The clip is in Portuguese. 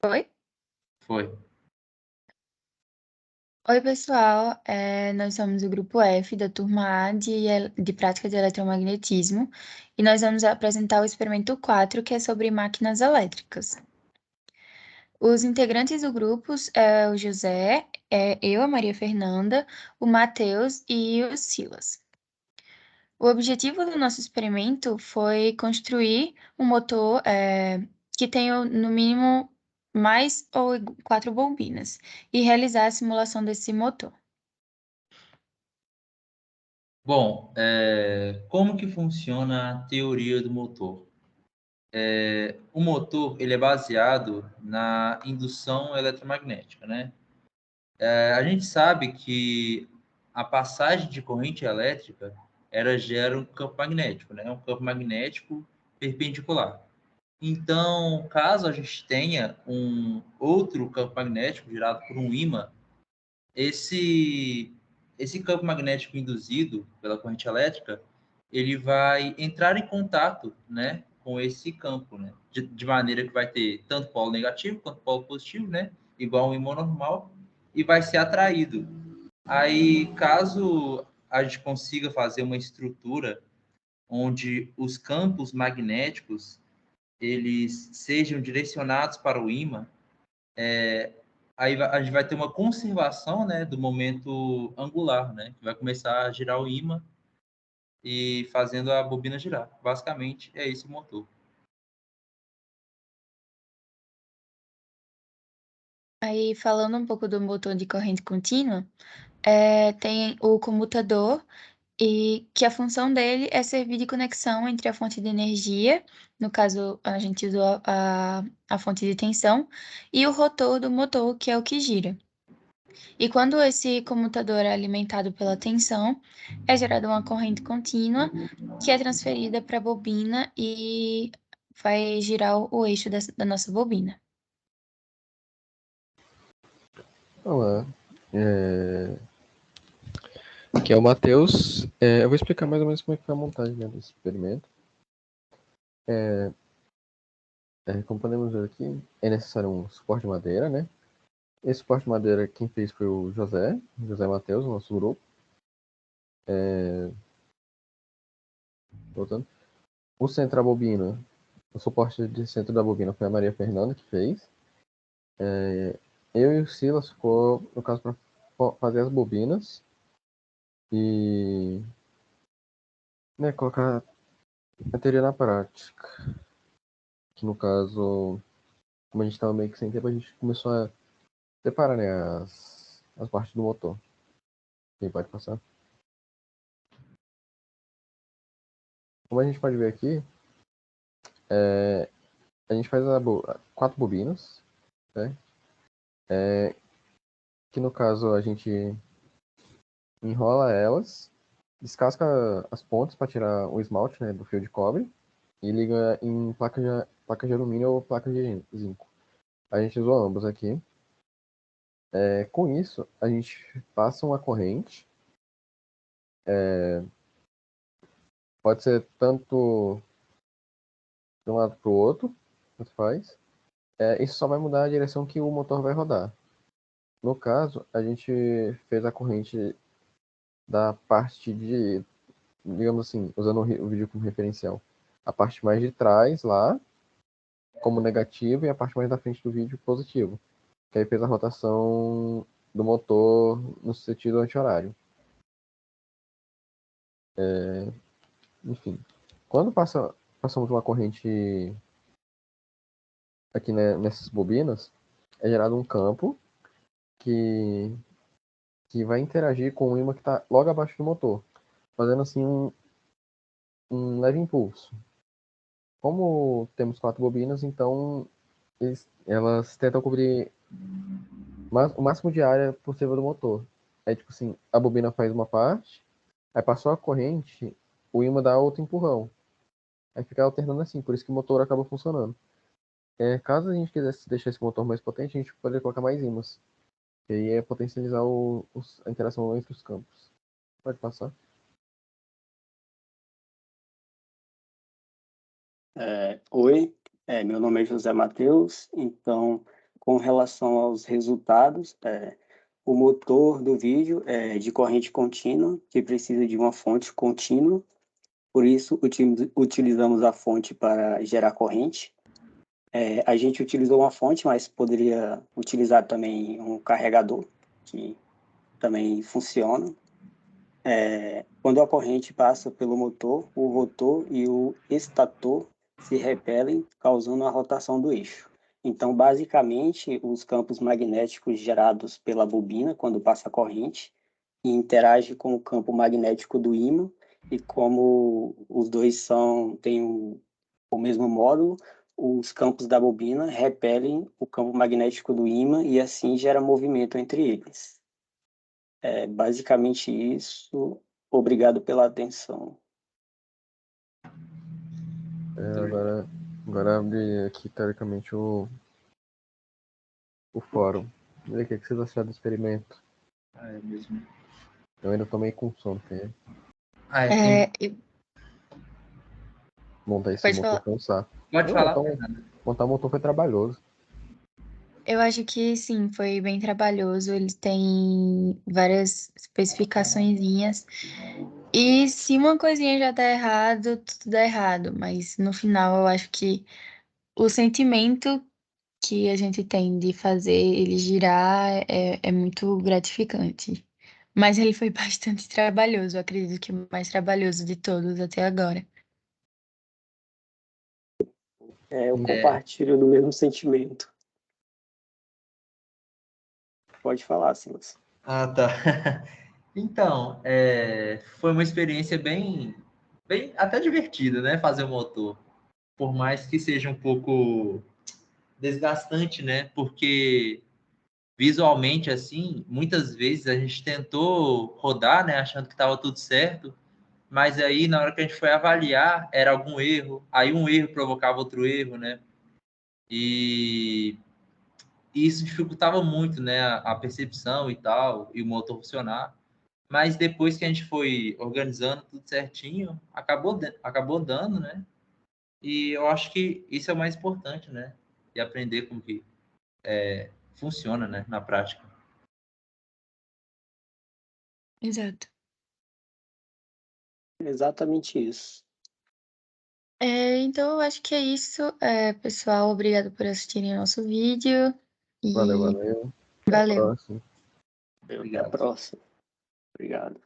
Oi? Foi. Oi, pessoal. Nós somos o grupo F da turma A de Prática de Eletromagnetismo e nós vamos apresentar o experimento 4, que é sobre máquinas elétricas. Os integrantes do grupo é o José, eu, a Maria Fernanda, o Matheus e o Silas. O objetivo do nosso experimento foi construir um motor que tenha, no mínimo, mais ou 4 bobinas e realizar a simulação desse motor. Bom, como que funciona a teoria do motor? O motor ele é baseado na indução eletromagnética, né? A gente sabe que a passagem de corrente elétrica ela gera um campo magnético, né? Um campo magnético perpendicular. Então, caso a gente tenha um outro campo magnético gerado por um ímã, esse esse campo magnético induzido pela corrente elétrica, ele vai entrar em contato, né, com esse campo, né, de maneira que vai ter tanto polo negativo quanto polo positivo, né, igual um ímã normal, e vai ser atraído. Aí, caso a gente consiga fazer uma estrutura onde os campos magnéticos eles sejam direcionados para o ímã, aí a gente vai ter uma conservação, né, do momento angular, né, que vai começar a girar o ímã e fazendo a bobina girar. Basicamente, é esse o motor. Aí, falando um pouco do motor de corrente contínua, tem o comutador, e que a função dele é servir de conexão entre a fonte de energia, no caso, a gente usou a fonte de tensão, e o rotor do motor, que é o que gira. E quando esse comutador é alimentado pela tensão, é gerada uma corrente contínua, que é transferida para a bobina e vai girar o eixo da nossa bobina. Olá, aqui é o Matheus. Eu vou explicar mais ou menos como é que foi a montagem, né, desse experimento. Como podemos ver aqui, é necessário um suporte de madeira, né? Esse suporte de madeira quem fez foi o José Matheus, nosso grupo. Voltando. O centro da bobina, o suporte de centro da bobina foi a Maria Fernanda que fez. Eu e o Silas ficou, no caso, para fazer as bobinas e, né, colocar a teoria na prática. Que no caso, como a gente estava meio que sem tempo, a gente começou a separar, né, as partes do motor. Quem pode passar? Como a gente pode ver aqui, a gente faz 4 bobinas, né? Que no caso a gente enrola elas, descasca as pontas para tirar o esmalte, né, do fio de cobre e liga em placa de alumínio ou placa de zinco. A gente usou ambos aqui. Com isso, a gente passa uma corrente. Pode ser tanto de um lado para o outro, tanto faz. Isso só vai mudar a direção que o motor vai rodar. No caso, a gente fez a corrente da parte de, digamos assim, usando o vídeo como referencial, a parte mais de trás lá, como negativo, e a parte mais da frente do vídeo positivo. Que aí fez a rotação do motor no sentido anti-horário. Enfim, quando passamos uma corrente aqui, né, nessas bobinas, é gerado um campo que, que vai interagir com o ímã que está logo abaixo do motor, fazendo assim um leve impulso. Como temos 4 bobinas, então elas tentam cobrir o máximo de área possível do motor. É tipo assim, a bobina faz uma parte, aí passou a corrente, o ímã dá outro empurrão. Aí fica alternando assim, por isso que o motor acaba funcionando. Caso a gente quisesse deixar esse motor mais potente, a gente poderia colocar mais ímãs. E aí é potencializar a interação entre os campos. Pode passar. Oi, meu nome é José Matheus, então com relação aos resultados, o motor do vídeo é de corrente contínua, que precisa de uma fonte contínua, por isso utilizamos a fonte para gerar corrente. A gente utilizou uma fonte, mas poderia utilizar também um carregador, que também funciona. Quando a corrente passa pelo motor, o rotor e o estator se repelem, causando a rotação do eixo. Então, basicamente, os campos magnéticos gerados pela bobina, quando passa a corrente, interagem com o campo magnético do ímã, e como os dois têm o mesmo módulo, os campos da bobina repelem o campo magnético do ímã e assim gera movimento entre eles. É basicamente isso. Obrigado pela atenção. Agora abri aqui, teoricamente, o fórum. E aí, o que vocês acharam do experimento? É mesmo. Eu ainda tô meio com sono, porque montar esse Pode motor falar. foi um saco. Pode Não, falar, montar Fernanda. montar o motor foi trabalhoso. Eu acho que sim, foi bem trabalhoso. Ele tem várias especificaçõezinhas. E se uma coisinha já tá errado, tudo dá errado. Mas no final eu acho que o sentimento que a gente tem de fazer ele girar é muito gratificante. Mas ele foi bastante trabalhoso, eu acredito que o mais trabalhoso de todos até agora. Eu compartilho do mesmo sentimento. Pode falar, Silas. Ah, tá. Então, foi uma experiência bem até divertida, né? Fazer o motor. Por mais que seja um pouco desgastante, né? Porque visualmente, assim, muitas vezes a gente tentou rodar, né? Achando que estava tudo certo. Mas aí, na hora que a gente foi avaliar, era algum erro. Aí um erro provocava outro erro, né? E isso dificultava muito, né? A percepção e tal, e o motor funcionar. Mas depois que a gente foi organizando tudo certinho, acabou dando, né? E eu acho que isso é o mais importante, né? E aprender como que funciona, né? Na prática. Exato. Exatamente isso. Então, eu acho que é isso. Pessoal, obrigado por assistirem ao nosso vídeo. E Valeu. Até a valeu. próxima. Até a próxima. Obrigado.